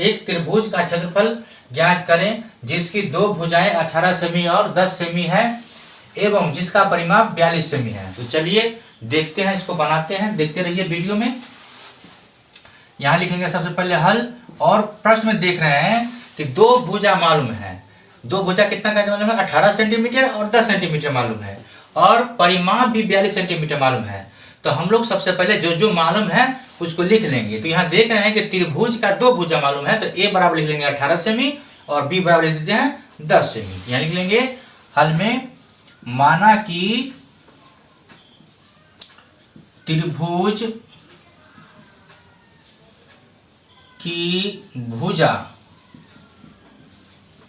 एक त्रिभुज का क्षेत्रफल ज्ञात करें जिसकी दो भुजाएं 18 सेमी और 10 सेमी है एवं जिसका परिमाप 42 सेमी है। तो चलिए देखते हैं, इसको बनाते हैं, देखते रहिए वीडियो में। यहाँ लिखेंगे सबसे पहले हल, और प्रश्न में देख रहे हैं कि दो भुजा मालूम है। दो भुजा कितना का मालूम है? 18 सेंटीमीटर और 10 सेंटीमीटर मालूम है, और परिमाप भी 42 सेंटीमीटर मालूम है। तो हम लोग सबसे पहले जो जो मालूम है उसको लिख लेंगे। तो यहाँ देख रहे हैं कि त्रिभुज का दो भुजा मालूम है, तो ए बराबर लिख लेंगे 18 सेमी और बी बराबर लिख देते हैं 10 सेमी। यहाँ लिख लेंगे हल में, माना कि त्रिभुज की भुजा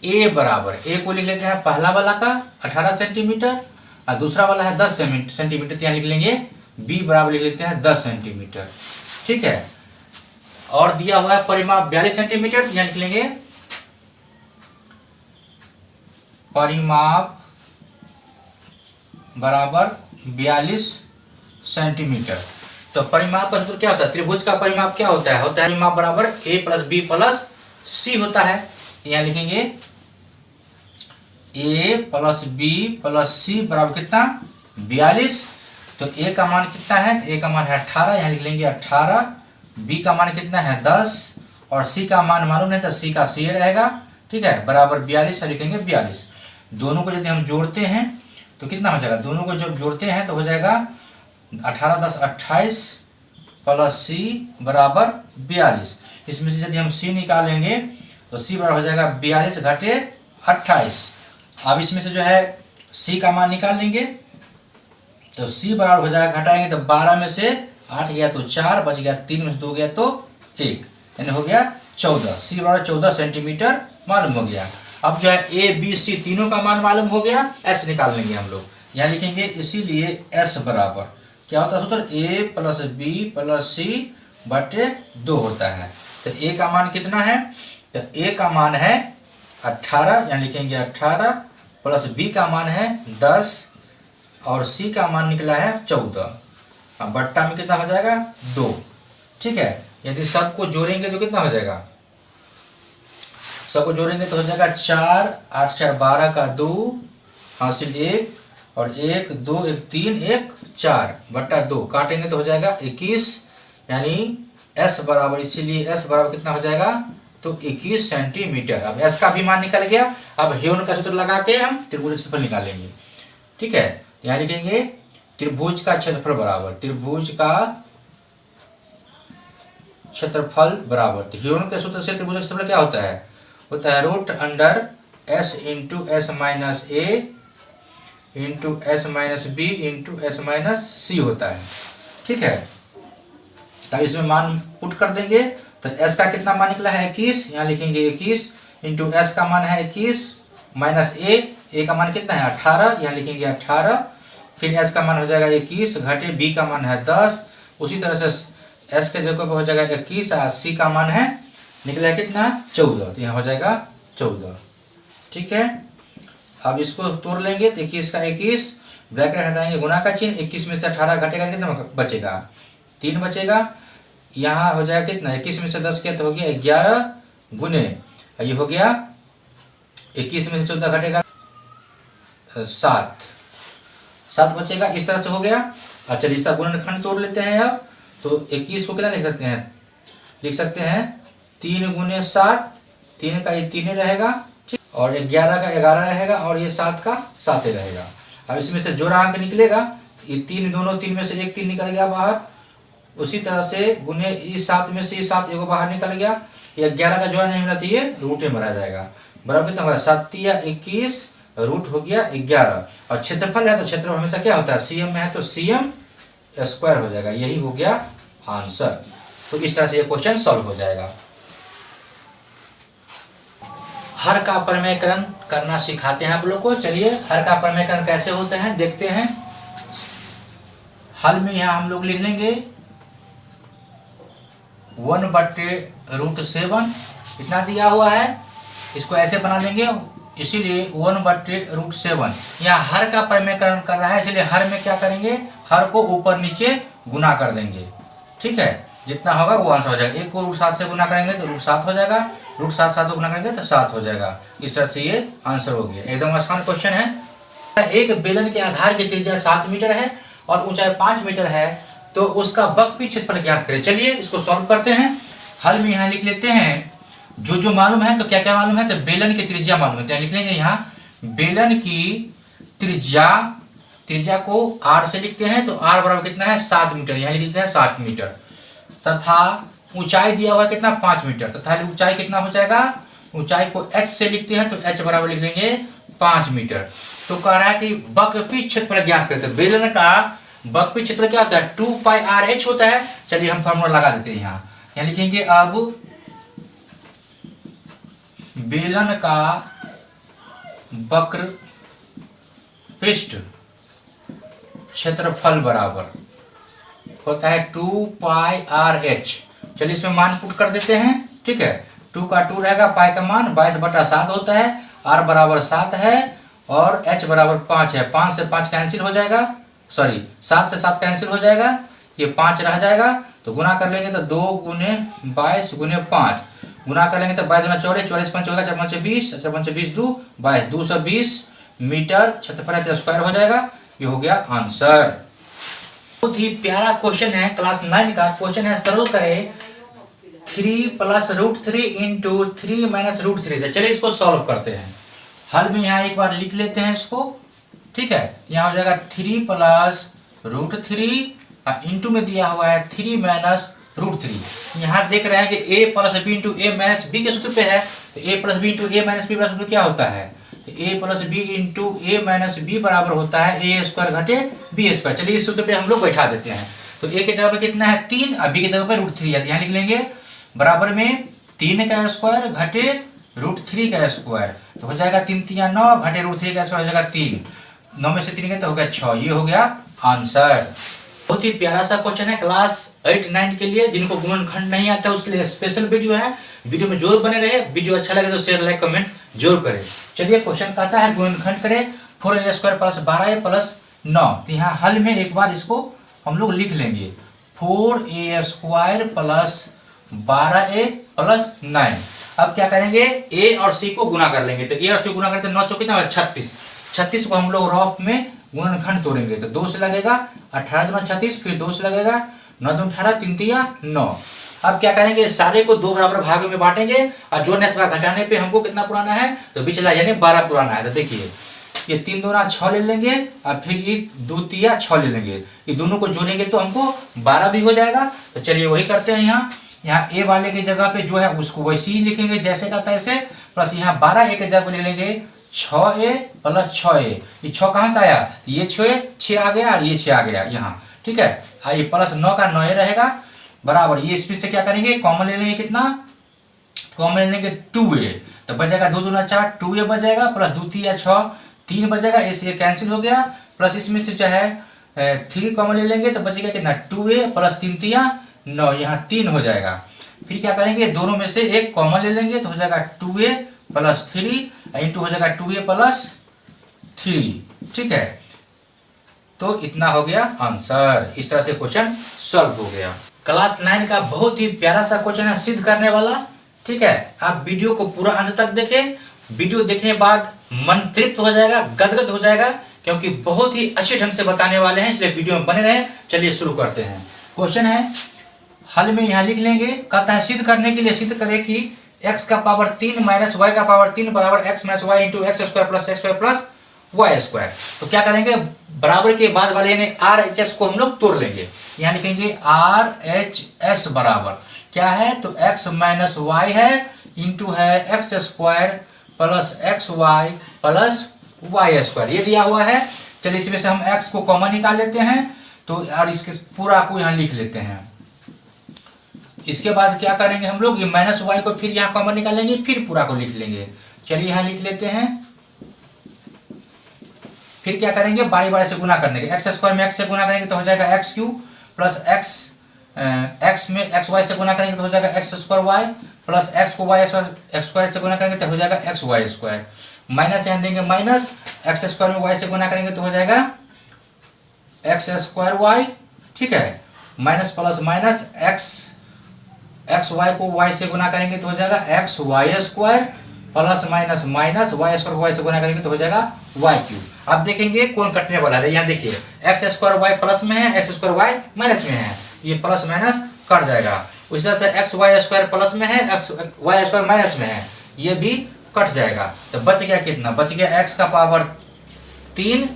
ए बराबर, ए को लिख लेते हैं पहला वाला का 18 सेंटीमीटर और दूसरा वाला है 10 सेंटीमीटर। तो यहाँ लिख लेंगे बी बराबर लिख लेते हैं 10 सेंटीमीटर। ठीक है, और दिया हुआ है परिमाप 42 सेंटीमीटर। यहाँ लिख लेंगे परिमाप बराबर 42 सेंटीमीटर। तो परिमाप का सूत्र क्या होता है? त्रिभुज का परिमाप क्या होता है? होता है परिमाप बराबर ए प्लस बी प्लस सी होता है। यहाँ लिखेंगे ए प्लस बी प्लस सी बराबर कितना? 42। तो ए का मान कितना है? तो ए का मान है 18, यहाँ लिख लेंगे 18। बी का मान कितना है? 10, और सी का मान मालूम नहीं, तो सी का सी रहेगा। ठीक है, बराबर 42 लिखेंगे 42। दोनों को यदि हम जोड़ते हैं तो कितना हो जाएगा? दोनों को जब जोड़ते हैं तो हो जाएगा 18 10 28 प्लस सी बराबर 42। इसमें से यदि हम सी निकालेंगे तो सी बराबर हो जाएगा 42 घटे 28। अब इसमें से जो है सी का मान निकाल लेंगे, तो सी बराबर हो जाएगा, घटाएंगे तो 12 में से 8 गया तो 4, बच गया 3 में से 2 गया तो 1, यानी हो गया 14। सी बराबर 14 सेंटीमीटर मालूम हो गया। अब जो है ए बी सी तीनों का मान मालूम हो गया, एस निकाल लेंगे हम लोग। यहाँ लिखेंगे इसीलिए एस बराबर क्या होता है सूत्र? ए प्लस बी प्लस सी बटे 2 होता है। तो ए का मान कितना है? तो ए का मान है 18, यहाँ लिखेंगे 18 प्लस बी का मान है 10 और सी का मान निकला है 14। अब बट्टा में कितना हो जाएगा? 2। ठीक है, यदि सबको जोड़ेंगे तो कितना हो जाएगा? सबको जोड़ेंगे तो हो जाएगा 4 8 4 12 का 2 हासिल 1 और 1 2 1 3 1 4 बट्टा 2, काटेंगे तो हो जाएगा 21, यानी S बराबर, इसीलिए S बराबर कितना हो जाएगा? तो 21 सेंटीमीटर। अब S का भी मान निकल गया। अब ह्योन का सूत्र लगा के हम त्रिभुज क्षेत्रफल निकालेंगे। ठीक है, यहाँ लिखेंगे त्रिभुज का क्षेत्रफल बराबर, त्रिभुज का क्षेत्रफल बराबर, तो ह्योन के सूत्र से त्रिभुज का क्षेत्रफल क्या होता है? होता है root under S into S minus A into S minus B into S minus C होता है। ठीक है, तब इसमें मान पुट कर देंगे तो s का कितना मान निकला है? 21, यहाँ लिखेंगे 21 इंटू एस का मान है 21 माइनस ए का मान कितना है? 18, यहाँ लिखेंगे 18। फिर s का मान हो जाएगा 21 घटे b का मान है 10, उसी तरह से s के जगह पर हो जाएगा 21 और c का मान है निकला है कितना? 14, तो यहाँ हो जाएगा 14। ठीक है, अब इसको तोड़ लेंगे तो 21 का 21, ब्रैकेट हटाएंगे, गुना का चिन्ह, 21 में से 18 घटेगा कितना बचेगा? 3 बचेगा। यहाँ हो जाएगा कितना? 21 में से 10 किया तो हो गया 11 गुने, ये हो गया 21 में से 14 घटेगा 7 बचेगा। इस तरह से हो गया। अब चलिए इसका गुणनखंड तोड़ लेते हैं। अब तो 21 को कितना लिख सकते हैं? लिख सकते हैं 3 गुने 7, 3 का ये 3 रहेगा, ठीक, और 11 का 11 रहेगा और ये 7 का 7 रहेगा। अब इसमें से जोड़ा अंक निकलेगा, ये 3 दोनों 3 में से एक 3 निकल गया बाहर, उसी तरह से गुने इस 7 में से ये 7 एगो बाहर निकल गया, ये 11 का जोड़ा नहीं मिला तो ये रूट में भरा जाएगा। बराबर कितना होगा? 7 या 21 रूट हो गया 11। और क्षेत्रफल है तो क्षेत्रफल हमेशा क्या होता है? सीएम में है तो सीएम स्क्वायर हो जाएगा। यही हो गया आंसर। तो इस तरह से ये क्वेश्चन सॉल्व हो जाएगा। हर का प्रमेयकरण करना सिखाते हैं आप लोग को। चलिए हर का प्रमेयकरण कैसे होते हैं देखते हैं। हल में यहाँ हम लोग लिख लेंगे 1/√7 इतना दिया हुआ है, इसको ऐसे बना लेंगे, इसीलिए 1/√7। यहाँ हर का प्रमेयकरण कर रहा है, इसलिए हर में क्या करेंगे? हर को ऊपर नीचे गुना कर देंगे। ठीक है, जितना होगा वो आंसर हो जाएगा। 1 को √7 से गुना करेंगे तो √7 हो जाएगा, रूट 7 7 को गुना करेंगे तो 7 हो जाएगा। इस तरह से ये आंसर हो गया। एकदम आसान क्वेश्चन है। एक बेलन के आधार की त्रिज्या 7 मीटर है और ऊंचाई 5 मीटर है, तो उसका वक्र क्षेत्रफल ज्ञात करें। चलिए इसको सॉल्व करते हैं। हल में यहाँ लिख लेते हैं जो मालूम है। तो क्या क्या मालूम है, तो बेलन की त्रिज्या मालूम है, तो लिख लेंगे यहाँ बेलन की त्रिज्या को r से लिखते हैं, तो r बराबर कितना है 7 मीटर, यहाँ लिख लेते हैं 7 मीटर। तथा ऊंचाई दिया हुआ है कितना 5 मीटर, तथा ऊंचाई कितना हो जाएगा, ऊंचाई को h से लिखते हैं, तो h बराबर लिख लेंगे 5 मीटर। तो कह रहा है कि वक्रपीय क्षेत्रफल ज्ञात करते हैं। बेलन का वक्रपीय क्षेत्रफल क्या होता है 2 पाई r h होता है। चलिए हम फॉर्मूला लगा देते हैं यहाँ लिखेंगे अब बेलन का वक्र पृष्ठ क्षेत्रफल बराबर होता है 2 पाई r h। चलिए इसमें मान पुट कर देते हैं। ठीक है, 2 का 2 रहेगा, पाई का मान 22/7 होता है, r बराबर 7 है और h बराबर 5 है। 5 से 5 कैंसिल हो जाएगा, सॉरी 7 से 7 कैंसिल हो जाएगा, ये 5 रह जाएगा। तो गुना कर लेंगे तो 2 गुने 22 गुने 5 गुना कर लेंगे तो 22 गुना 24, 24 5 होगा, 4 5 20, 4 5 20 2 22, 220 मीटर क्षेत्रफल स्क्वायर हो जाएगा। ये हो गया आंसर। बहुत ही प्यारा क्वेश्चन है, क्लास 9 का क्वेश्चन है। सरल कहे 3 + √3 × 3 - √3। चलिए इसको सॉल्व करते हैं। हल में यहाँ एक बार लिख लेते हैं इसको। ठीक है, यहाँ हो जाएगा 3 + √3 इंटू में दिया हुआ है 3 - √3। यहाँ देख रहे हैं कि a + b × a - b के सूत्र पे है, तो a + b × a - b का सूत्र क्या होता है, तो a + b × a - b बराबर होता है a² घटे b²। चलिए इस सूत्र पे हम लोग बैठा देते हैं। तो a के जगह पे कितना है 3 और b के जगह पे √3 है, यहाँ लिख लेंगे बराबर में 3 का स्क्वायर घटे √3 का स्क्वायर, तो हो जाएगा 3 × 3 = 9 घटे √3 का स्क्वायर हो जाएगा 3, 9 में से 3 गए तो हो गया 6। ये हो गया आंसर। बहुत ही प्यारा सा क्वेश्चन है क्लास 8 9 के लिए। जिनको गुणनखंड नहीं आता उसके लिए स्पेशल वीडियो है, वीडियो में जरूर बने रहे। वीडियो अच्छा लगे तो शेयर लाइक कमेंट जरूर करें। चलिए क्वेश्चन कहता है गुणनखंड करें 4a² + 12a + 9। तो यहाँ हल में एक बार इसको हम लोग लिख लेंगे 4a² + 12a + 9। अब क्या करेंगे a और c को गुना कर लेंगे, तो a और c गुना करते 9 कितना है 36। 36 को हम लोग रफ में गुणनखंड तोड़ेंगे, तो 2 से लगेगा 18 × 36, फिर 2 से लगेगा 9 × 18, 3 × 9। अब क्या करेंगे सारे को 2 बराबर भागों में बांटेंगे और जोड़ने अथवा घटाने पे हमको कितना पुराना है, तो पिछला यानी 12 पुराना है। तो देखिए ये 3 दूना 6 ले लेंगे और फिर ये 2 तिया 6 ले लेंगे, ये दोनों को जोड़ेंगे तो हमको 12 भी हो जाएगा। तो चलिए वही करते हैं। यहाँ a वाले की जगह पे जो है उसको वैसे ही लिखेंगे जैसे का तैसे, प्लस यहाँ 12 a के जगह पे लिख लेंगे 6a + 6a। ये 6 कहाँ से आया, ये 6 आ गया और ये 6 आ गया यहाँ। ठीक है, ये प्लस 9 का 9 रहेगा बराबर। ये इसमें से क्या करेंगे कॉमन ले लेंगे, कितना कॉमन ले लेंगे 2a, तो बच जाएगा 2 दूना 4, 2a बच जाएगा, प्लस 2 तिया 6, 3 बच जाएगा, इससे कैंसिल हो गया। प्लस इसमें से जो है 3 कॉमन ले लेंगे तो बचेगा कितना 2a + 3 तिया 9, यहाँ 3 हो जाएगा। फिर क्या करेंगे दोनों में से एक कॉमन ले लेंगे तो हो जाएगा 2a + 3 इंटू हो जाएगा 2a + 3। ठीक है, तो इतना हो गया आंसर। इस तरह से क्वेश्चन सॉल्व हो गया। क्लास 9 का बहुत ही प्यारा सा क्वेश्चन है सिद्ध करने वाला। ठीक है, आप वीडियो को पूरा अंत तक देखें। वीडियो देखने के बाद मन तृप्त हो जाएगा, गदगद हो जाएगा, क्योंकि बहुत ही अच्छे ढंग से बताने वाले हैं, इसलिए वीडियो में बने रहें। चलिए शुरू करते हैं। क्वेश्चन है हल में यहाँ लिख लेंगे। कहता है सिद्ध करने के लिए सिद्ध करें कि x का पावर 3 - y का पावर 3 बराबर x - y × x² + x² + y²। तो क्या करेंगे बराबर के बाद वाले यानी RHS को हम लोग तोड़ लेंगे। यहाँ लिखेंगे RHS बराबर क्या है, तो x - y है इंटू है x² + xy + y²। ये दिया हुआ है। चलिए इसमें से हम x को कॉमन निकाल लेते हैं, तो और इसके पूरा को यहाँ लिख लेते हैं। इसके बाद क्या करेंगे हम लोग ये -y को फिर यहाँ कॉमन निकालेंगे, फिर पूरा को लिख लेंगे। चलिए यहाँ लिख लेते हैं। फिर क्या करेंगे बारी बारी से गुना करने के, x² में x से गुना करेंगे तो हो जाएगा x³ प्लस x में xy से गुना करेंगे तो हो जाएगा x² प्लस x को y² से गुना करेंगे तो हो जाएगा xy²। माइनस यहाँ देंगे माइनस x² में y से गुना करेंगे तो हो जाएगा x² y। ठीक है, minus plus minus x x y को वाई से गुना करेंगे तो हो जाएगा x y square plus minus minus y square को वाई से गुना करेंगे तो हो जाएगा वाई क्यूब। अब देखेंगे कौन कटने वाला है। यहाँ देखिए एक्स स्क्वायर वाई प्लस में है, एक्स स्क्वायर वाई माइनस में है, ये प्लस माइनस कट जाएगा। उसी तरह से एक्स वाई स्क्वायर प्लस में है, एक्स वाई स्क्वायर माइनस में है, ये भी कट जाएगा। तो बच गया कितना, बच गया एक्स का पावर 3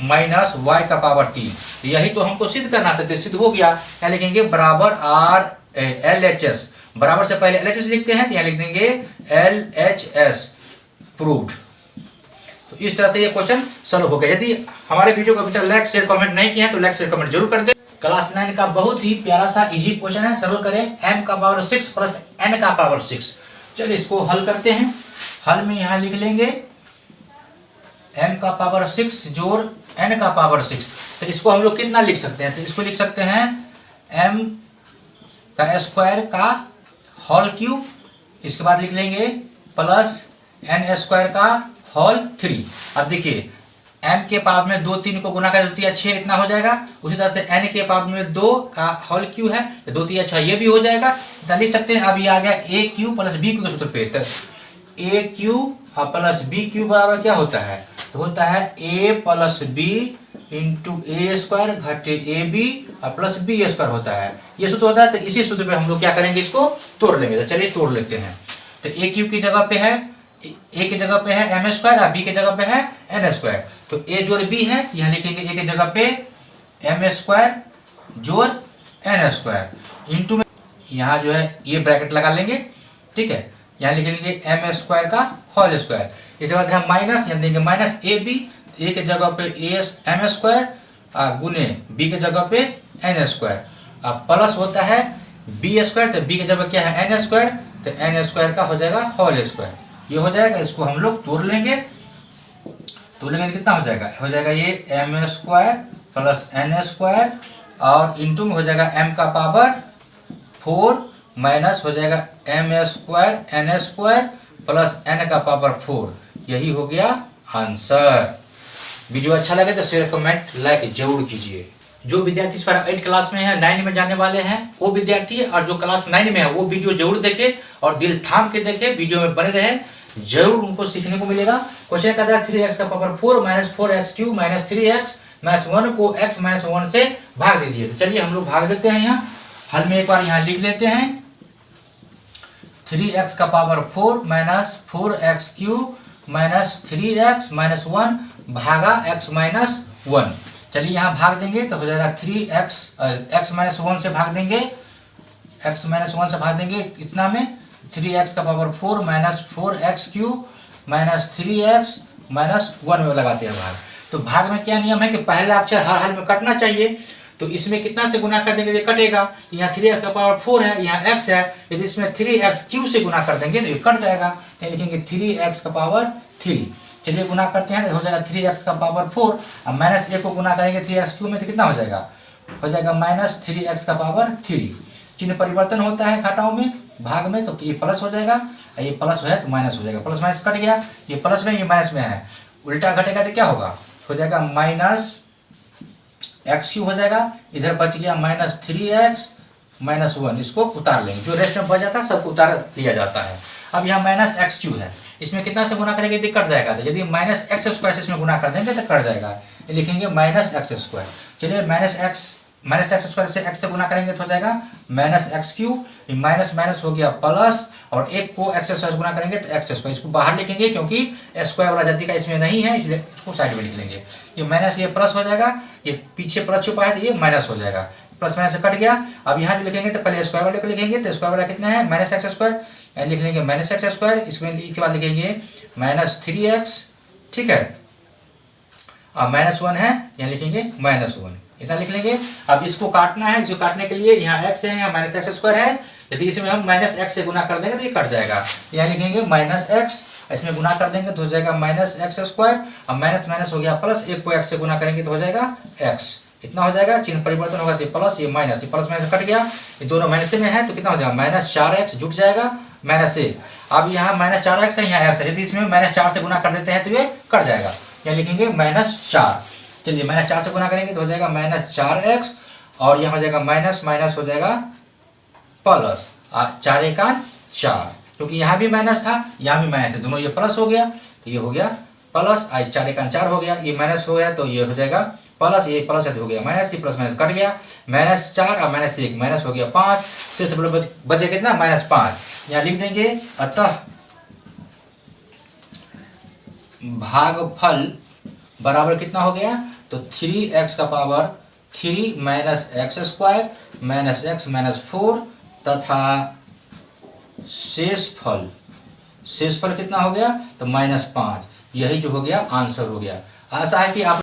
माइनस वाई का पावर 3। यही तो हमको सिद्ध करना था, तो सिद्ध हो गया। यहाँ लिखेंगे बराबर आर एल एच एस, बराबर से पहले एल एच एस लिखते हैं तो यहाँ लिख देंगे एल एच एस प्रूव्ड। तो इस तरह से ये क्वेश्चन सॉल्व हो गया। यदि हमारे वीडियो को अभी तक लाइक शेयर कमेंट नहीं किया है तो लाइक शेयर कमेंट जरूर कर दे। क्लास 9 का बहुत ही प्यारा सा इजी क्वेश्चन है, सॉल्व करें। m का पावर 6 प्लस n का पावर 6। चलिए इसको हल करते हैं। हल में यहाँ लिख लेंगे m का पावर 6 जोड़ n का पावर 6। तो इसको हम लोग कितना लिख सकते हैं, तो इसको लिख सकते हैं m का स्क्वायर का होल क्यूब, इसके बाद लिख लेंगे प्लस n स्क्वायर का होल 3। अब देखिए m के पावर में 2 3 को गुना कर 2 3 6 इतना हो जाएगा। उसी तरह से n के पावर में 2 का होल क्यूब है तो 2 3 6 ये भी हो जाएगा। इतना लिख सकते हैं। अब ये आ गया a cube plus b cube के सूत्र पे, तो a cube plus b cube बराबर क्या होता है, तो होता है a plus b into A square घटे A B plus B square होता है। ये सूत्र होता है। तो इसी सूत्र पे हम लोग क्या करेंगे, इसको तोड़ लेंगे। तो चलिए तोड़ लेते हैं। तो a क्यूब की जगह पे है, a की जगह पे है m स्क्वायर और b की जगह पे है n स्क्वायर। तो a जोड़ b है, यहाँ लिखेंगे a की जगह पे m स्क्वायर जोड़ n स्क्वायर इंटू में यहाँ जो है ये ब्रैकेट लगा लेंगे, ठीक है। यहाँ लिख लेंगे m स्क्वायर का होल स्क्वायर। इसके बाद हम माइनस, यहाँ देंगे माइनस ए बी, ए के जगह पे m स्क्वायर गुने b के जगह पे n स्क्वायर, प्लस होता है b स्क्वायर, तो b के जगह क्या है n स्क्वायर, तो n स्क्वायर का हो जाएगा होल स्क्वायर। ये हो जाएगा, इसको हम लोग तोड़ लेंगे। तोड़ लेंगे तो कितना हो जाएगा, हो जाएगा ये m square plus n square और इंटू में हो जाएगा m का पावर 4 माइनस हो जाएगा m square n square plus n का पावर 4। यही हो गया आंसर। वीडियो अच्छा लगे तो शेयर कमेंट लाइक जरूर कीजिए। जो विद्यार्थी इस बार 8 क्लास में है, 9 में जाने वाले हैं वो विद्यार्थी, और जो क्लास 9 में है वो वीडियो जरूर देखे और दिल थाम के देखे, वीडियो में बने रहे, जरूर उनको सीखने को मिलेगा। क्वेश्चन कहता है 3x का power 4 minus 4x cube minus 3x minus 1 को x माइनस 1 से भाग दीजिए। तो चलिए हम लोग भाग देते हैं। यहाँ हल में एक बार यहाँ लिख लेते हैं 3x का power 4 minus 4x cube minus 3x minus 1 भागा x माइनस 1। चलिए यहाँ भाग देंगे तो हो जाएगा 3x x माइनस 1 से भाग देंगे, x माइनस 1 से भाग देंगे इतना में 3x का power 4 minus 4x cube minus 3x minus 1 में लगाते हैं भाग। तो भाग में क्या नियम है कि पहले अक्षर हर हाल में कटना चाहिए। तो इसमें कितना से गुना कर देंगे ये कटेगा। यहाँ 3x का पावर 4 है, यहाँ x है, यदि इसमें 3x क्यूब से गुना कर देंगे तो ये कट जाएगा। तो लिखेंगे 3x का पावर 3। चलिए गुना करते हैं तो हो जाएगा 3x का पावर 4 और माइनस 1 को गुना करेंगे 3x क्यूब में तो कितना हो जाएगा, हो जाएगा माइनस 3x का पावर 3। चिन्ह परिवर्तन होता है घटाओं में भाग में, तो ये प्लस हो जाएगा, ये प्लस है तो माइनस हो जाएगा, प्लस माइनस कट गया, ये प्लस में ये माइनस में है, उल्टा घटेगा तो क्या होगा, हो जाएगा माइनस एक्स क्यूब हो जाएगा। इधर बच गया माइनस 3x माइनस 1, इसको उतार लेंगे, जो रेस्ट में बच जाता है सबको उतार लिया जाता है। अब यहाँ माइनस एक्स क्यूब है, इसमें कितना से गुना करेंगे यदि कट जाएगा, तो यदि माइनस एक्स स्क्वायर से इसमें गुना कर देंगे तो कट जाएगा, ये लिखेंगे माइनस एक्स स्क्वायर। चलिए माइनस एक्स स्क्वायर से एक्स से गुना करेंगे तो हो जाएगा minus x cube, minus minus हो गया प्लस, और एक को एक्स स्क्वायर गुना करेंगे तो एक्स स्क्वायर, इसको बाहर लिखेंगे क्योंकि स्क्वायर वाला जाति का इसमें नहीं है, इसलिए इसको साइड में लिख लेंगे। ये माइनस ये प्लस हो जाएगा, ये पीछे प्लस छुपा है तो ये माइनस हो जाएगा, प्लस माइनस से कट गया। अब यहाँ जो लिखेंगे तो पहले स्क्वायर वाले को लिखेंगे, तो स्क्वायर वाला कितना है माइनस एक्स स्क्वायर, यहाँ लिख लेंगे माइनस एक्स स्क्वायर, इसके बाद लिखेंगे माइनस 3x, ठीक है, और माइनस 1 है, यहाँ लिखेंगे माइनस 1, इतना लिख लेंगे। अब इसको काटना है, इसको काटने के लिए यहाँ x है, यहाँ माइनस एक्स स्क्वायर है, यदि इसमें हम माइनस एक्स से गुना कर देंगे तो ये कट जाएगा, यहाँ लिखेंगे माइनस एक्स, इसमें गुना कर देंगे तो हो जाएगा माइनस एक्स स्क्वायर, अब माइनस माइनस हो गया प्लस, एक को x से गुना करेंगे तो हो जाएगा x, इतना हो जाएगा। चिन्ह परिवर्तन होगा तो प्लस, ये माइनस, ये प्लस माइनस कट गया, ये दोनों माइनस में है तो कितना हो जाएगा माइनस 4x जुट जाएगा माइनस 1। अब यहाँ माइनस 4x है, यहाँ x है, यदि इसमें माइनस 4 से गुना कर देते हैं तो ये कट जाएगा, यहाँ लिखेंगे माइनस 4। चलिए माइनस 4 से गुना करेंगे तो हो जाएगा माइनस 4x, और यहाँ हो जाएगा माइनस माइनस हो जाएगा प्लस, 4 एका 4, क्योंकि यहाँ भी माइनस था यहाँ भी माइनस है, दोनों ये प्लस हो गया तो ये हो गया प्लस, 4 एका 4 हो गया, ये माइनस हो गया तो ये हो जाएगा प्लस, ये प्लस है तो हो गया माइनस, ये प्लस माइनस कट गया, -4 और -1 माइनस हो गया 5, से बचे कितना -5, यहाँ लिख देंगे। अतः भागफल बराबर कितना हो गया, तो 3x का power 3 minus x square minus x minus 4 तथा शेषफल कितना हो गया, तो -5, यही जो हो गया आंसर हो गया। आशा है कि आप